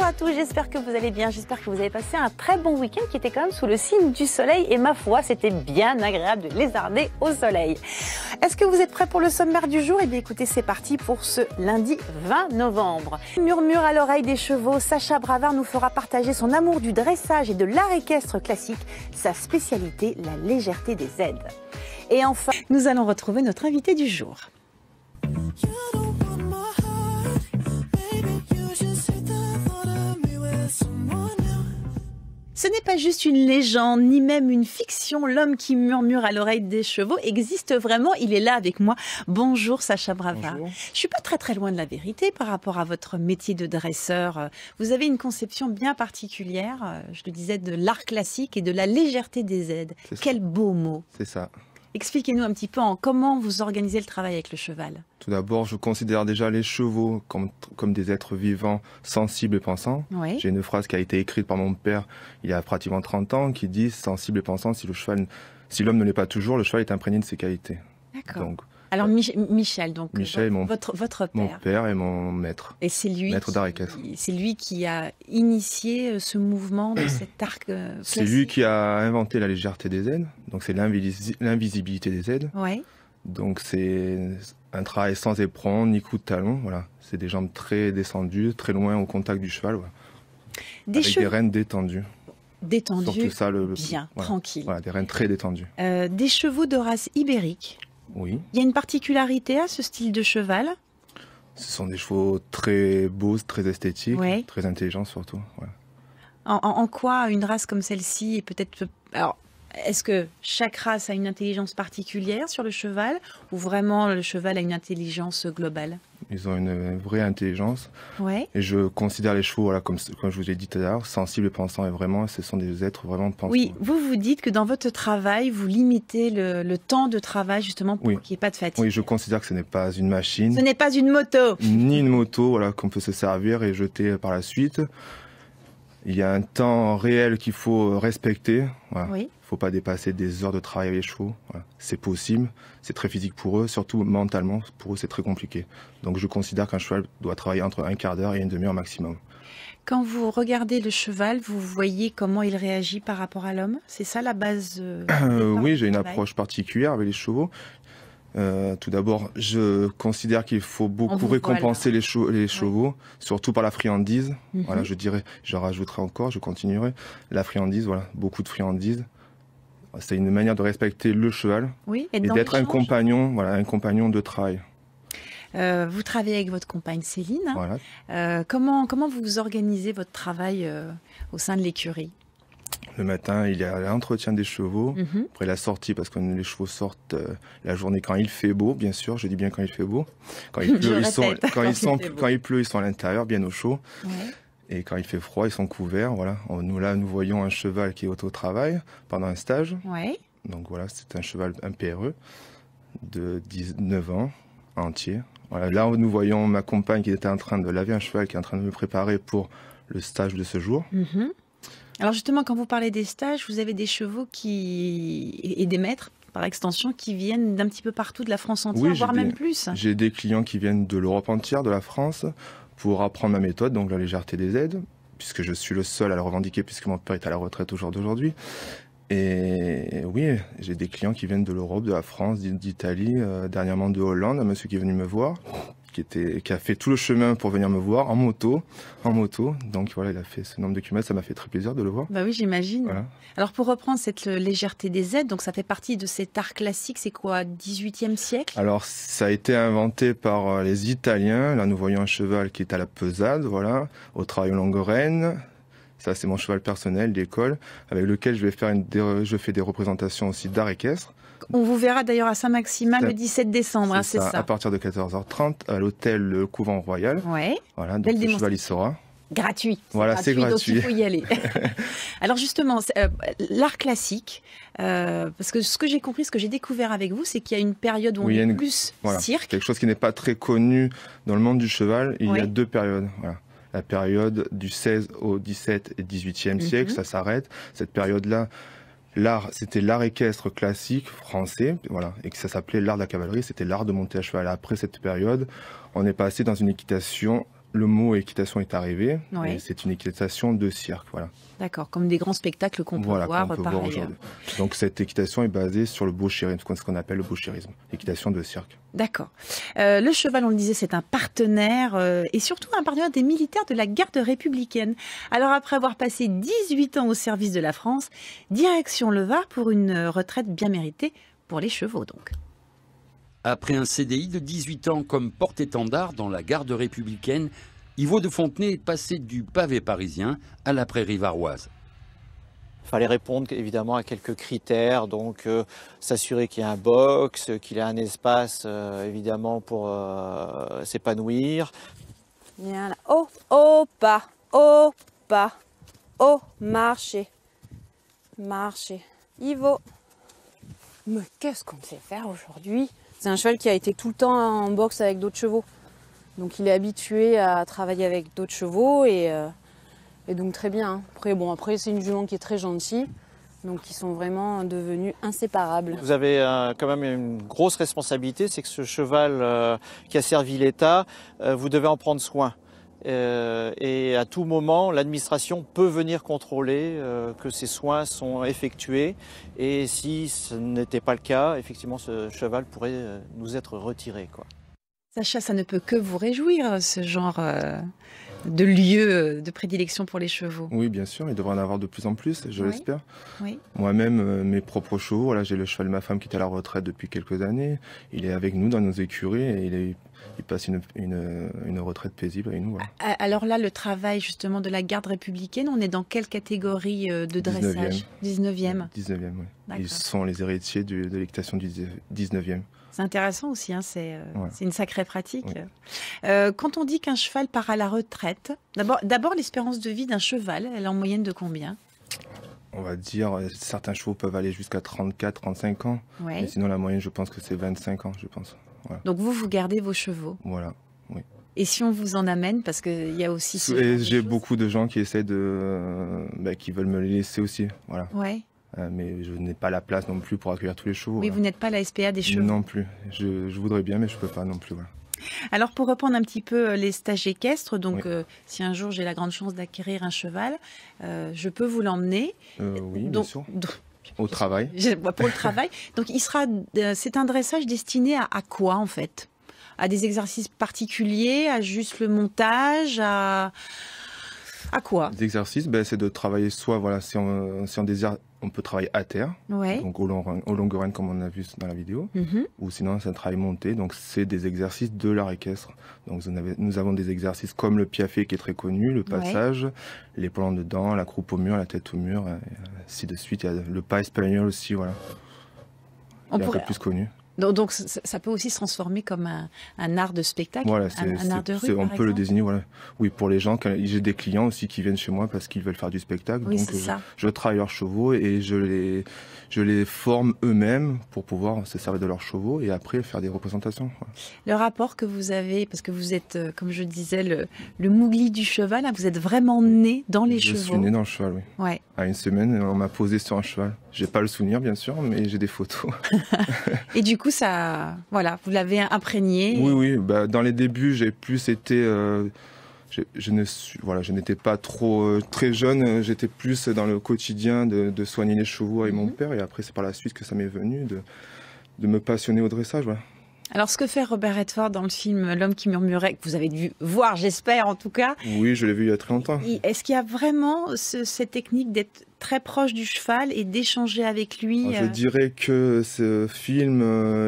à tous, j'espère que vous allez bien, j'espère que vous avez passé un très bon week-end qui était quand même sous le signe du soleil et ma foi, c'était bien agréable de lézarder au soleil. Est-ce que vous êtes prêts pour le sommaire du jour? Eh bien écoutez, c'est parti pour ce lundi 20 novembre. Murmure à l'oreille des chevaux, Sacha Bravard nous fera partager son amour du dressage et de l'art équestre classique, sa spécialité, la légèreté des aides. Et enfin, nous allons retrouver notre invité du jour. Ce n'est pas juste une légende, ni même une fiction. L'homme qui murmure à l'oreille des chevaux existe vraiment. Il est là avec moi. Bonjour Sacha Bravard. Bonjour. Je suis pas très loin de la vérité par rapport à votre métier de dresseur. Vous avez une conception bien particulière, je le disais, de l'art classique et de la légèreté des aides. Quel beau mot. C'est ça. Expliquez-nous un petit peu comment vous organisez le travail avec le cheval. Tout d'abord, je considère déjà les chevaux comme des êtres vivants, sensibles et pensants. Oui. J'ai une phrase qui a été écrite par mon père il y a pratiquement 30 ans qui dit « sensible et pensant, si l'homme ne l'est pas toujours, le cheval est imprégné de ses qualités ». D'accord. Donc, alors Michel, donc Michel, votre père. mon père et mon maître. Et c'est lui, maître d'art équestre. C'est lui qui a initié ce mouvement de cet art classique. C'est lui qui a inventé la légèreté des aides. Donc c'est l'invisibilité des aides. Ouais. Donc c'est un travail sans éperon ni coup de talon. Voilà. C'est des jambes très descendues, très loin au contact du cheval. Voilà. Avec des rênes détendues. Détendues, surtout ça, bien, voilà. tranquille. Voilà, des rênes très détendues. Des chevaux de race ibérique. Oui. Il y a une particularité à ce style de cheval? Ce sont des chevaux très beaux, très esthétiques, ouais. Très intelligents surtout. Voilà. En quoi une race comme celle-ci est peut-être... Alors, est-ce que chaque race a une intelligence particulière sur le cheval ou vraiment le cheval a une intelligence globale? Ils ont une vraie intelligence. Ouais. Et je considère les chevaux, voilà, comme je vous l'ai dit tout à l'heure, sensibles et pensants. Et vraiment, ce sont des êtres vraiment pensants. Oui, vous dites que dans votre travail, vous limitez le temps de travail justement pour qu'il n'y ait pas de fatigue. Oui, je considère que ce n'est pas une machine. Ce n'est pas une moto. Ni une moto, voilà, qu'on peut se servir et jeter par la suite. Il y a un temps réel qu'il faut respecter. Voilà. Oui. Il ne faut pas dépasser des heures de travail avec les chevaux. Voilà. C'est possible, c'est très physique pour eux, surtout mentalement, pour eux c'est très compliqué. Donc je considère qu'un cheval doit travailler entre un quart d'heure et une demi-heure maximum. Quand vous regardez le cheval, vous voyez comment il réagit par rapport à l'homme? C'est ça la base oui, j'ai une approche particulière avec les chevaux. Tout d'abord, je considère qu'il faut beaucoup récompenser les chevaux, surtout par la friandise. Voilà, je rajouterai encore, je continuerai. La friandise, voilà, beaucoup de friandise. C'est une manière de respecter le cheval et d'être un compagnon, voilà, un compagnon de travail. Vous travaillez avec votre compagne Céline. Voilà. Comment vous organisez votre travail au sein de l'écurie? Le matin, il y a l'entretien des chevaux, après la sortie, parce que les chevaux sortent la journée quand il fait beau, bien sûr, je dis bien quand il fait beau. Quand il pleut, ils sont à l'intérieur, bien au chaud. Ouais. Et quand il fait froid, ils sont couverts. Voilà. Nous voyons un cheval qui est au travail pendant un stage. Ouais. Donc voilà, c'est un cheval, un PRE de 19 ans, entier. Voilà. Là, nous voyons ma compagne qui était en train de laver un cheval, qui est en train de me préparer pour le stage de ce jour. Alors justement, quand vous parlez des stages, vous avez des chevaux et des maîtres, par extension, qui viennent d'un petit peu partout de la France entière, voire même plus. J'ai des clients qui viennent de l'Europe entière, de la France, pour apprendre ma méthode, donc la légèreté des aides, puisque je suis le seul à la revendiquer, puisque mon père est à la retraite au jour d'aujourd'hui. Et oui, j'ai des clients qui viennent de l'Europe, de la France, d'Italie, dernièrement de Hollande, un monsieur qui est venu me voir, qui a fait tout le chemin pour venir me voir en moto. Donc voilà, il a fait ce nombre de kilomètres, ça m'a fait très plaisir de le voir. Bah oui, j'imagine. Voilà. Alors pour reprendre cette légèreté des aides, donc ça fait partie de cet art classique, c'est quoi, 18e siècle? Alors ça a été inventé par les Italiens. Là nous voyons un cheval qui est à la pesade, voilà, au travail aux longues rênes. Ça c'est mon cheval personnel d'école, avec lequel je fais des représentations aussi d'art équestre. On vous verra d'ailleurs à Saint-Maximin le 17 décembre, c'est ça. À partir de 14h30 à l'hôtel Le Couvent Royal. Ouais. Voilà, donc le cheval y sera. Gratuit. Voilà, c'est gratuit. Donc il faut y aller. Alors justement, l'art classique, parce que ce que j'ai compris, ce que j'ai découvert avec vous, c'est qu'il y a une période où on est plus cirque. Quelque chose qui n'est pas très connu dans le monde du cheval. Il y a deux périodes. Voilà. La période du 16 au 17 et 18e siècle, ça s'arrête. Cette période-là, c'était l'art équestre classique français, voilà, et que ça s'appelait l'art de la cavalerie, c'était l'art de monter à cheval. Après cette période, on est passé dans une équitation le mot équitation est arrivé. Ouais. Et c'est une équitation de cirque, voilà. D'accord, comme des grands spectacles qu'on peut voir qu'on peut par voir ailleurs. aujourd'hui. Donc cette équitation est basée sur le bouchérisme, ce qu'on appelle le bouchérisme, équitation de cirque. D'accord. Le cheval, on le disait, c'est un partenaire et surtout un partenaire des militaires de la garde républicaine. Alors après avoir passé 18 ans au service de la France, direction le Var pour une retraite bien méritée pour les chevaux donc. Après un CDI de 18 ans comme porte-étendard dans la garde républicaine, Yvo de Fontenay est passé du pavé parisien à la prairie varoise. Il fallait répondre évidemment à quelques critères, donc s'assurer qu'il y a un box, qu'il y a un espace évidemment pour s'épanouir. Bien là. Oh, oh, pas, oh, pas, oh, marcher, marcher. Yvo. Mais qu'est-ce qu'on sait faire aujourd'hui? C'est un cheval qui a été tout le temps en boxe avec d'autres chevaux. Donc il est habitué à travailler avec d'autres chevaux et donc très bien. Après c'est une jument qui est très gentille, donc ils sont vraiment devenus inséparables. Vous avez quand même une grosse responsabilité, c'est que ce cheval qui a servi l'État, vous devez en prendre soin. Et à tout moment, l'administration peut venir contrôler que ces soins sont effectués. Et si ce n'était pas le cas, effectivement, ce cheval pourrait nous être retiré, quoi. Sacha, ça ne peut que vous réjouir, ce genre de lieu de prédilection pour les chevaux. Oui, bien sûr, il devrait en avoir de plus en plus, je l'espère. Oui. Moi-même, mes propres chevaux, voilà, j'ai le cheval de ma femme qui est à la retraite depuis quelques années. Il est avec nous dans nos écuries et il passe une retraite paisible avec nous. Voilà. Alors là, le travail justement de la garde républicaine, on est dans quelle catégorie de dressage? 19e. 19e, oui. D'accord. Ils sont les héritiers de l'équitation du 19e. C'est intéressant aussi, hein, c'est une sacrée pratique. Oui. Quand on dit qu'un cheval part à la retraite, d'abord l'espérance de vie d'un cheval, elle est en moyenne de combien? On va dire, certains chevaux peuvent aller jusqu'à 34, 35 ans. Ouais. Mais sinon, la moyenne, je pense que c'est 25 ans, je pense. Voilà. Donc vous gardez vos chevaux. Voilà, oui. Et si on vous en amène, parce qu'il y a aussi... J'ai beaucoup de gens qui essaient qui veulent me les laisser aussi, voilà. Ouais. Mais je n'ai pas la place non plus pour accueillir tous les chevaux. Oui, voilà. vous n'êtes pas la SPA des chevaux. Non plus. Je voudrais bien, mais je peux pas non plus. Voilà. Alors pour reprendre un petit peu les stages équestres, donc Oui. si un jour j'ai la grande chance d'acquérir un cheval, je peux vous l'emmener. Oui, bien Donc, sûr. Au travail. Pour le travail. Donc c'est un dressage destiné à quoi en fait? À des exercices particuliers, à juste le montage, à quoi? Les exercices, c'est de travailler soit, voilà, si on désire, on peut travailler à terre, Ouais. donc au longue rêne comme on a vu dans la vidéo, ou sinon c'est un travail monté, donc c'est des exercices de l'art équestre. Donc nous avons des exercices comme le piafé qui est très connu, le passage, les plans dedans, la croupe au mur, la tête au mur, ainsi de suite. Il y a le pas espagnol aussi, voilà. Un peu plus connu. Donc ça peut aussi se transformer comme un art de spectacle, voilà, un art de rue, on par peut le exemple. désigner, voilà. Oui, pour les gens, j'ai des clients aussi qui viennent chez moi parce qu'ils veulent faire du spectacle. Oui, donc c'est ça. je travaille leurs chevaux et je les forme eux-mêmes pour pouvoir se servir de leurs chevaux et après faire des représentations. Voilà. Le rapport que vous avez, parce que vous êtes, comme je disais, le mougli du cheval, hein, vous êtes vraiment né dans les chevaux. Je suis né dans le cheval, oui. Ouais. À une semaine, on m'a posé sur un cheval. J'ai pas le souvenir, bien sûr, mais j'ai des photos. Et du coup, ça, voilà, vous l'avez imprégné. Oui. Dans les débuts, j'ai plus été. Je n'étais pas très jeune. J'étais plus dans le quotidien de soigner les chevaux avec mon père. Et après, c'est par la suite que ça m'est venu de me passionner au dressage. Voilà. Alors, ce que fait Robert Redford dans le film L'homme qui murmurait, que vous avez dû voir, j'espère en tout cas. Oui, je l'ai vu il y a très longtemps. Est-ce qu'il y a vraiment cette technique d'être très proche du cheval et d'échanger avec lui? Je dirais que ce film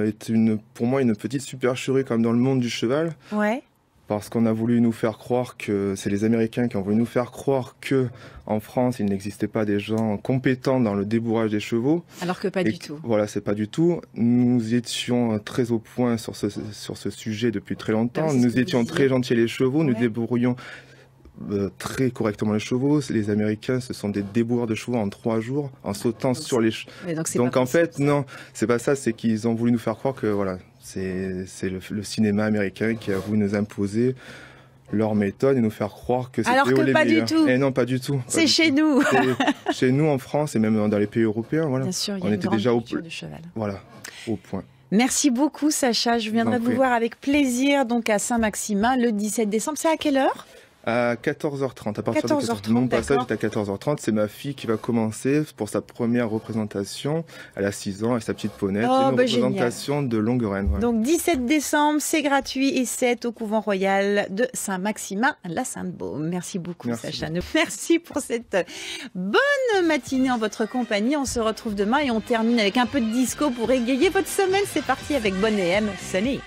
est pour moi une petite supercherie comme dans le monde du cheval. Ouais. Parce qu'on a voulu nous faire croire que c'est les Américains qui ont voulu nous faire croire que en France il n'existait pas des gens compétents dans le débourrage des chevaux. Alors que pas du tout. Voilà, c'est pas du tout. Nous étions très au point sur ce sujet depuis très longtemps. Nous étions très gentils les chevaux, nous débourrions très correctement les chevaux. Les Américains, ce sont des débourreurs de chevaux en 3 jours, en sautant sur les chevaux. Donc en fait, non, c'est pas ça. C'est qu'ils ont voulu nous faire croire que voilà, c'est le cinéma américain qui a voulu nous imposer leur méthode et nous faire croire que c'était alors que les pas meilleurs. du tout. Et non, pas du tout. C'est chez nous. Chez nous en France et même dans les pays européens, voilà. Bien sûr, il y a on une était grande déjà culture du cheval. voilà, au point. Merci beaucoup Sacha, je viendrai vous voir avec plaisir donc à Saint-Maximin le 17 décembre. C'est à quelle heure ? À 14h30, à partir 14h30, de mon passage est à 14h30. C'est ma fille qui va commencer pour sa première représentation. Elle a 6 ans avec sa petite ponette. Une représentation de longue reine. Ouais. Donc 17 décembre, c'est gratuit et c'est au couvent royal de Saint-Maximin-la-Sainte-Baume. Merci beaucoup Sacha. Merci pour cette bonne matinée en votre compagnie. On se retrouve demain et on termine avec un peu de disco pour égayer votre semaine. C'est parti avec Bonne et M. Sunny.